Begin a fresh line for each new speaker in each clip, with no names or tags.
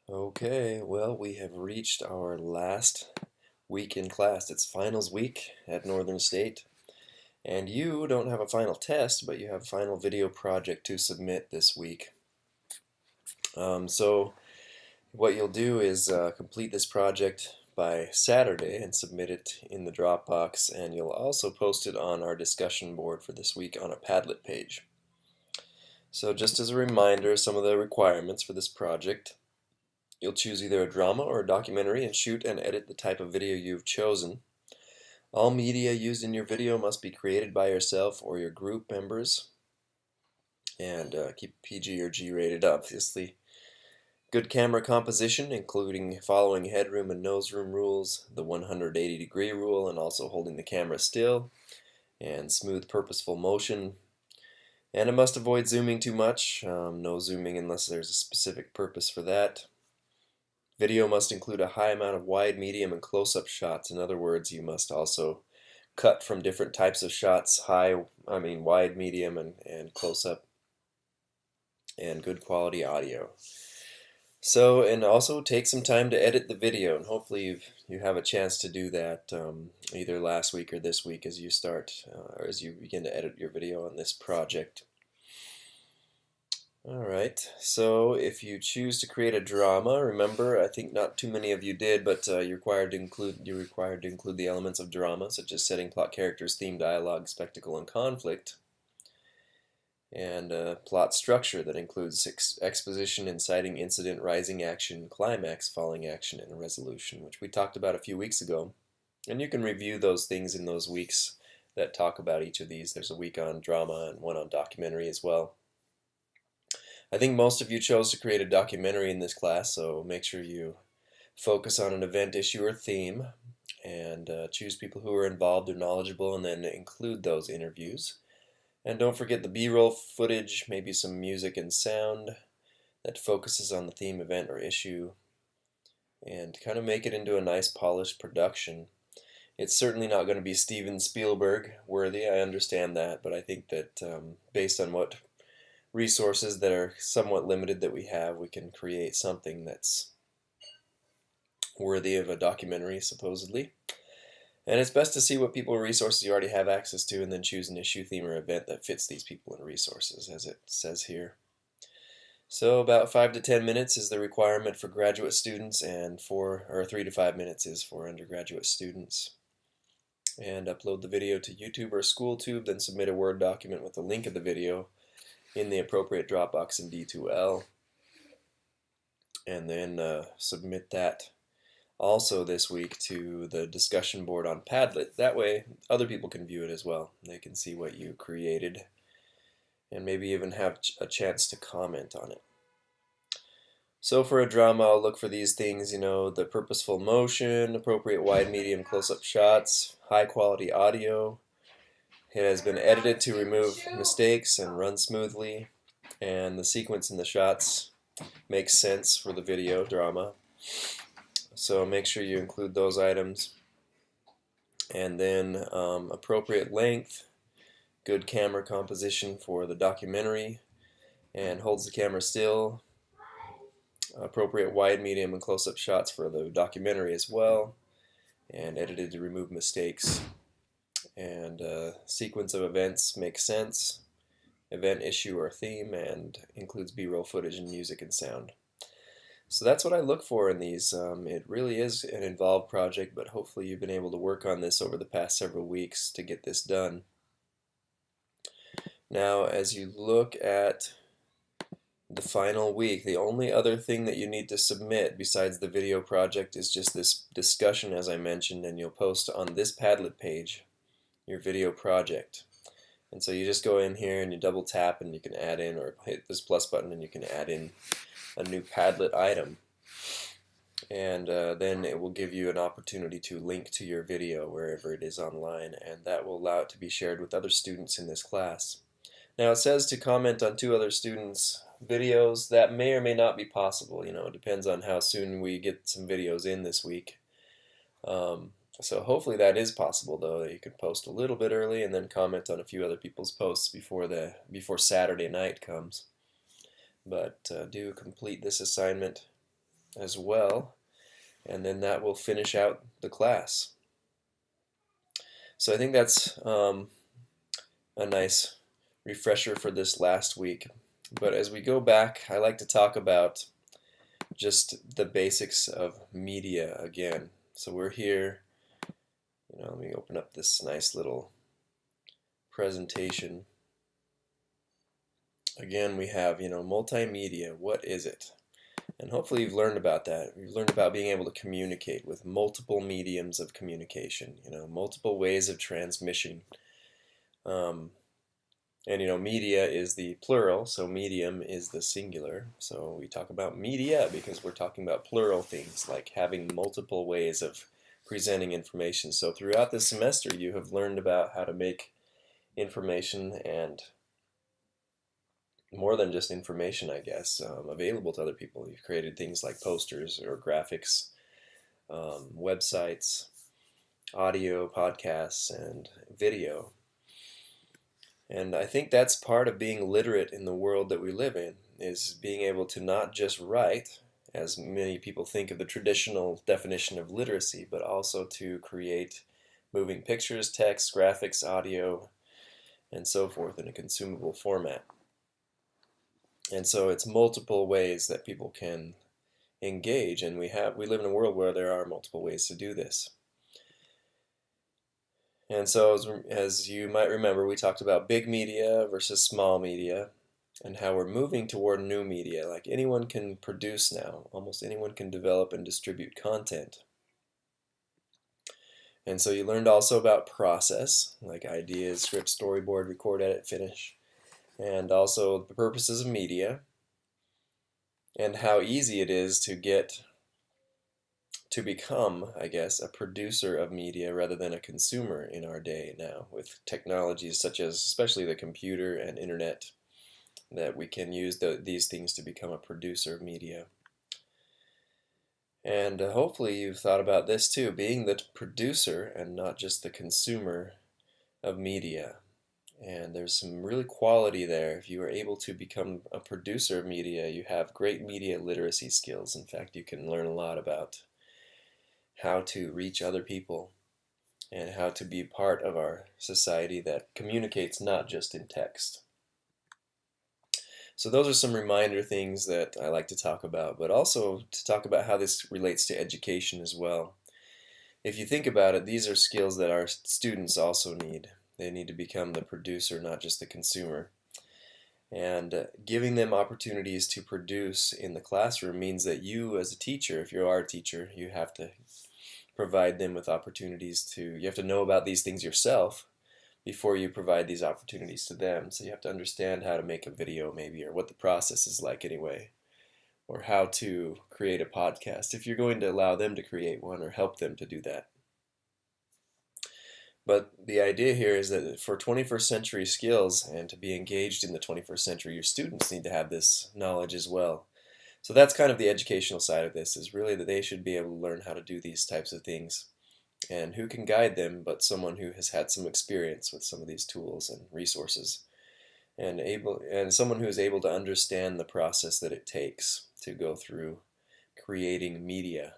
Okay, well, we have reached our last week in class. It's finals week at Northern State, and you don't have a final test, but you have a final video project to submit this week. So what you'll do is complete this project by Saturday and submit it in the Dropbox, and you'll also post it on our discussion board for this week on a Padlet page. So just as a reminder, some of the requirements for this project. You'll choose either a drama or a documentary and shoot and edit the type of video you've chosen. All media used in your video must be created by yourself or your group members, and keep PG or G rated, obviously. Good camera composition, including following headroom and nose room rules, the 180-degree rule, and also holding the camera still, and smooth purposeful motion. And it must avoid zooming too much, no zooming unless there's a specific purpose for that. Video must include a high amount of wide, medium, and close-up shots. In other words, you must also cut from different types of shots, wide, medium, and close-up, and good quality audio. So, and also take some time to edit the video, and hopefully you have a chance to do that either last week or this week as you start, or as you begin to edit your video on this project. Alright, so if you choose to create a drama, remember, I think not too many of you did, but you're required to include the elements of drama, such as setting, plot, characters, theme, dialogue, spectacle, and conflict, and plot structure that includes exposition, inciting, incident, rising action, climax, falling action, and a resolution, which we talked about a few weeks ago. And you can review those things in those weeks that talk about each of these. There's a week on drama and one on documentary as well. I think most of you chose to create a documentary in this class, so make sure you focus on an event, issue, or theme, and choose people who are involved or knowledgeable, and then include those interviews. And don't forget the B-roll footage, maybe some music and sound that focuses on the theme, event, or issue, and kind of make it into a nice polished production. It's certainly not going to be Steven Spielberg worthy, I understand that, but I think that based on what resources that are somewhat limited that we have, we can create something that's worthy of a documentary, supposedly. And it's best to see what people or resources you already have access to, and then choose an issue, theme, or event that fits these people and resources, as it says here. So about 5 to 10 minutes is the requirement for graduate students, and 3 to 5 minutes is for undergraduate students. And upload the video to YouTube or SchoolTube, then submit a Word document with a link of the video in the appropriate Dropbox in D2L, and then submit that also this week to the discussion board on Padlet. That way other people can view it as well. They can see what you created and maybe even have a chance to comment on it. So for a drama, I'll look for these things, the purposeful motion, appropriate wide, medium, close-up shots, high quality audio. It has been edited to remove mistakes and run smoothly, and the sequence in the shots makes sense for the video drama. So make sure you include those items. And then appropriate length, good camera composition for the documentary, and holds the camera still. Appropriate wide, medium, and close-up shots for the documentary as well, and edited to remove mistakes. And sequence of events makes sense, event, issue, or theme, and includes B-roll footage and music and sound. So that's what I look for in these. It really is an involved project, but hopefully you've been able to work on this over the past several weeks to get this done. Now, as you look at the final week, the only other thing that you need to submit besides the video project is just this discussion, as I mentioned, and you'll post on this Padlet page your video project. And so you just go in here and you double tap and you can add in, or hit this plus button and you can add in a new Padlet item. And then it will give you an opportunity to link to your video wherever it is online, and that will allow it to be shared with other students in this class. Now it says to comment on 2 other students' videos. That may or may not be possible. It depends on how soon we get some videos in this week. So hopefully that is possible, though, that you can post a little bit early and then comment on a few other people's posts before Saturday night comes. But do complete this assignment as well, and then that will finish out the class. So I think that's a nice refresher for this last week. But as we go back, I like to talk about just the basics of media again. So we're here, let me open up this nice little presentation. Again, we have, multimedia. What is it? And hopefully you've learned about that. You've learned about being able to communicate with multiple mediums of communication, multiple ways of transmission. And media is the plural, so medium is the singular. So we talk about media because we're talking about plural things, like having multiple ways of presenting information. So throughout this semester, you have learned about how to make information, and more than just information, I guess, available to other people. You've created things like posters or graphics, websites, audio, podcasts, and video. And I think that's part of being literate in the world that we live in, is being able to not just write, as many people think of the traditional definition of literacy, but also to create moving pictures, text, graphics, audio, and so forth in a consumable format. And so it's multiple ways that people can engage, and we live in a world where there are multiple ways to do this. And so as you might remember, we talked about big media versus small media, and how we're moving toward new media. Like anyone can produce now, almost anyone can develop and distribute content. And so you learned also about process, like ideas, script, storyboard, record, edit, finish, and also the purposes of media, and how easy it is to become, I guess, a producer of media rather than a consumer in our day now, with technologies such as especially the computer and internet, that we can use these things to become a producer of media. And hopefully you've thought about this too, being the producer and not just the consumer of media. And there's some really quality there. If you are able to become a producer of media, you have great media literacy skills. In fact, you can learn a lot about how to reach other people and how to be part of our society that communicates not just in text. So those are some reminder things that I like to talk about, but also to talk about how this relates to education as well. If you think about it, these are skills that our students also need. They need to become the producer, not just the consumer. And giving them opportunities to produce in the classroom means that you as a teacher, if you are a teacher, you have to provide them with opportunities you have to know about these things yourself before you provide these opportunities to them. So you have to understand how to make a video maybe, or what the process is like anyway, or how to create a podcast if you're going to allow them to create one or help them to do that. But the idea here is that for 21st century skills and to be engaged in the 21st century, your students need to have this knowledge as well. So that's kind of the educational side of this, is really that they should be able to learn how to do these types of things. And who can guide them but someone who has had some experience with some of these tools and resources, and someone who is able to understand the process that it takes to go through creating media.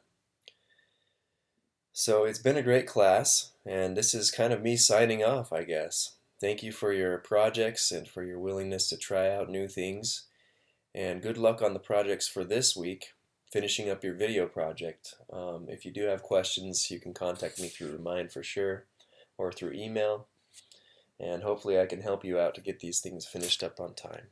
So it's been a great class, and this is kind of me signing off, I guess. Thank you for your projects and for your willingness to try out new things, and good luck on the projects for this week, finishing up your video project. If you do have questions, you can contact me through Remind for sure, or through email, and hopefully I can help you out to get these things finished up on time.